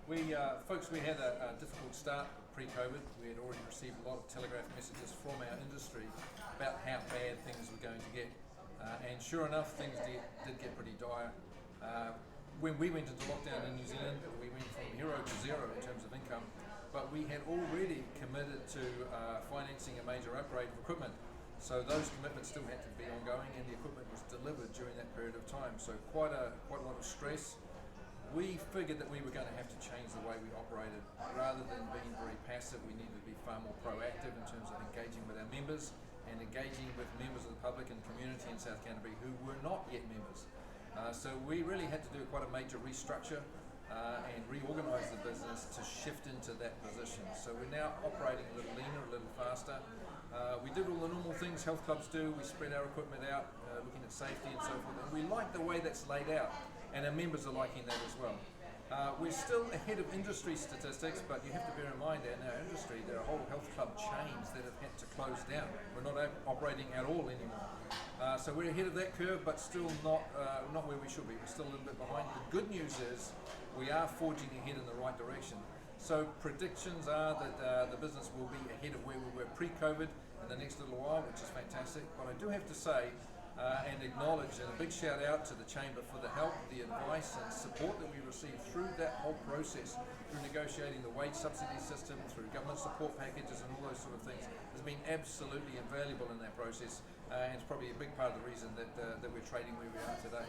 Folks, we had a difficult start pre-COVID. We had already received a lot of telegraph messages from our industry about how bad things were going to get. And sure enough, things did get pretty dire. When we went into lockdown in New Zealand, we went from hero to zero in terms of income, but we had already committed to financing a major upgrade of equipment. So those commitments still had to be ongoing, and the equipment was delivered during that period of time. So quite a lot of stress. We figured that we were going to have to change the way we operated. Rather than being very passive, we needed to be far more proactive in terms of engaging with our members and engaging with members of the public and community in South Canterbury who were not yet members. So we really had to do quite a major restructure and reorganise the business to shift into that position. So we're now operating a little leaner, a little faster. We did all the normal things health clubs do. We spread our equipment out, looking at safety and so forth. And we like the way that's laid out, and our members are liking that as well. We're still ahead of industry statistics, but you have to bear in mind that in our industry there are whole health club chains that have had to close down. We're not operating at all anymore. So we're ahead of that curve, but still not where we should be. We're still a little bit behind. The good news is we are forging ahead in the right direction. So predictions are that the business will be ahead of where we were pre-COVID in the next little while, which is fantastic. But I do have to say and acknowledge, and a big shout out to the Chamber for the help, the advice and support that we received through that whole process, through negotiating the wage subsidy system, through government support packages and all those sort of things, has been absolutely invaluable in that process, and it's probably a big part of the reason that we're trading where we are today.